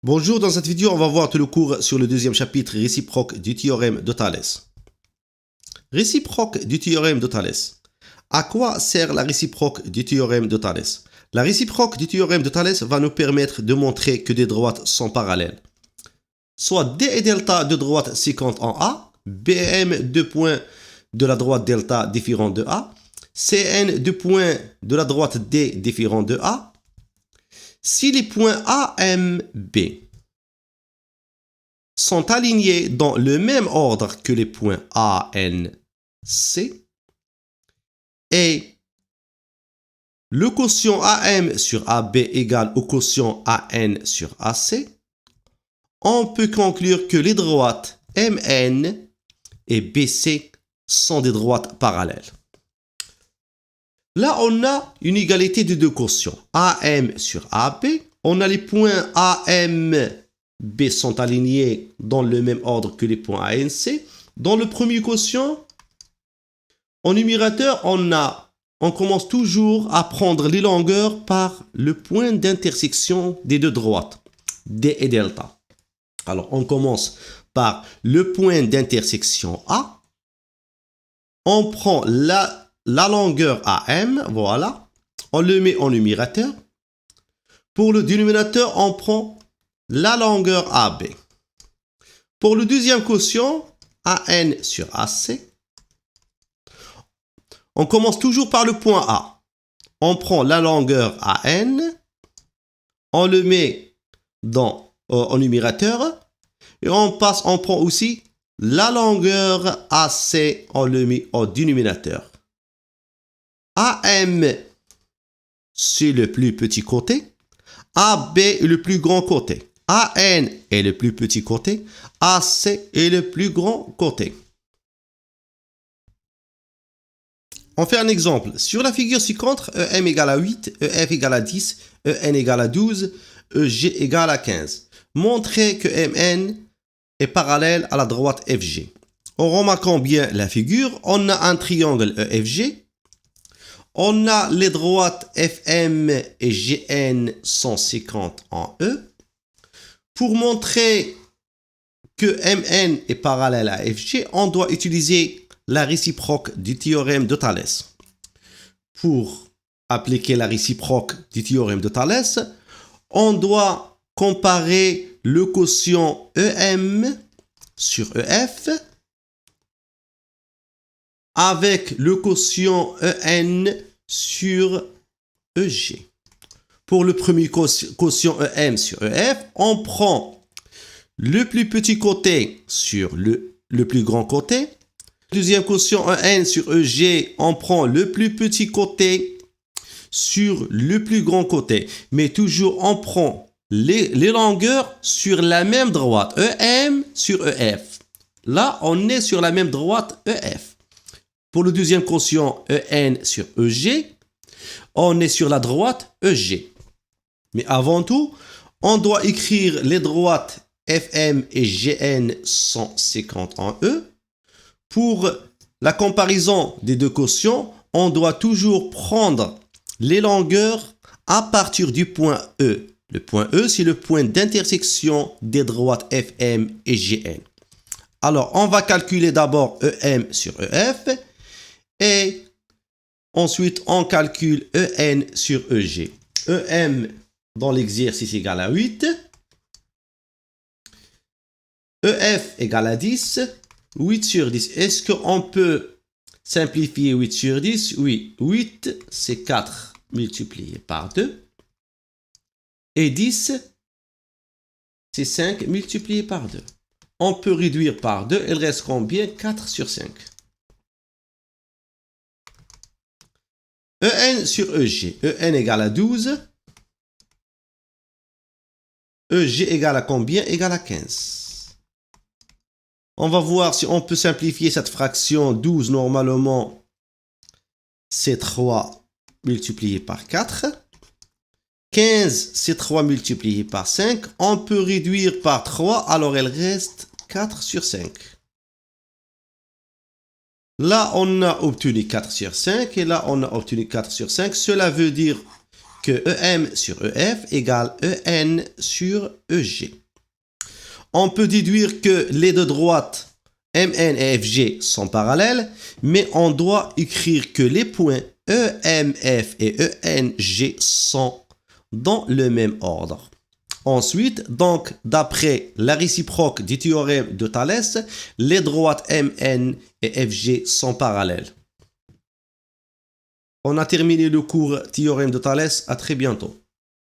Bonjour, dans cette vidéo, on va voir tout le cours sur le deuxième chapitre réciproque du théorème de Thalès. Réciproque du théorème de Thalès. À quoi sert la réciproque du théorème de Thalès? La réciproque du théorème de Thalès va nous permettre de montrer que des droites sont parallèles. Soit D et delta de droite séquente en A, BM deux points de la droite delta différent de A, CN deux points de la droite D différent de A, si les points A, M, B sont alignés dans le même ordre que les points A, N, C et le quotient AM sur AB égale au quotient AN sur AC, on peut conclure que les droites MN et BC sont des droites parallèles. Là, on a une égalité de deux quotients, AM sur AB. On a les points AM, B sont alignés dans le même ordre que les points ANC. Dans le premier quotient, en numérateur, on commence toujours à prendre les longueurs par le point d'intersection des deux droites, D et delta. Alors, on commence par le point d'intersection A. On prend la longueur AM, voilà, on le met en numérateur. Pour le dénominateur, on prend la longueur AB. Pour le deuxième quotient, AN sur AC, on commence toujours par le point A. On prend la longueur AN, on le met en numérateur, et on prend aussi la longueur AC, on le met au dénominateur. AM, c'est le plus petit côté. AB est le plus grand côté. AN est le plus petit côté. AC est le plus grand côté. On fait un exemple. Sur la figure ci-contre, EM égale à 8, EF égale à 10, EN égale à 12, EG égale à 15. Montrez que MN est parallèle à la droite FG. En remarquant bien la figure, on a un triangle EFG. On a les droites FM et GN 150 en E. Pour montrer que MN est parallèle à FG, on doit utiliser la réciproque du théorème de Thalès. Pour appliquer la réciproque du théorème de Thalès, on doit comparer le quotient EM sur EF avec le quotient EN sur EG. Pour le premier quotient EM sur EF, on prend le plus petit côté sur le plus grand côté. Deuxième quotient EN sur EG, on prend le plus petit côté sur le plus grand côté. Mais toujours, on prend les longueurs sur la même droite, EM sur EF. Là, on est sur la même droite EF. Pour le deuxième quotient EN sur EG, on est sur la droite EG. Mais avant tout, on doit écrire les droites FM et GN 150 en E. Pour la comparaison des deux quotients, on doit toujours prendre les longueurs à partir du point E. Le point E, c'est le point d'intersection des droites FM et GN. Alors, on va calculer d'abord EM sur EF. Et ensuite, on calcule EN sur EG. EM dans l'exercice égale à 8. EF égale à 10. 8 sur 10. Est-ce qu'on peut simplifier 8 sur 10? Oui. 8, c'est 4 multiplié par 2. Et 10, c'est 5 multiplié par 2. On peut réduire par 2. Il reste combien? 4 sur 5. EN sur EG. EN égale à 12. EG égale à combien? Égale à 15. On va voir si on peut simplifier cette fraction. 12, normalement, c'est 3 multiplié par 4. 15, c'est 3 multiplié par 5. On peut réduire par 3, alors il reste 4 sur 5. Là, on a obtenu 4 sur 5 et là, on a obtenu 4 sur 5. Cela veut dire que EM sur EF égale EN sur EG. On peut déduire que les deux droites MN et FG sont parallèles, mais on doit écrire que les points EMF et ENG sont dans le même ordre. Ensuite, donc, d'après la réciproque du théorème de Thalès, les droites MN et FG sont parallèles. On a terminé le cours théorème de Thalès. À très bientôt.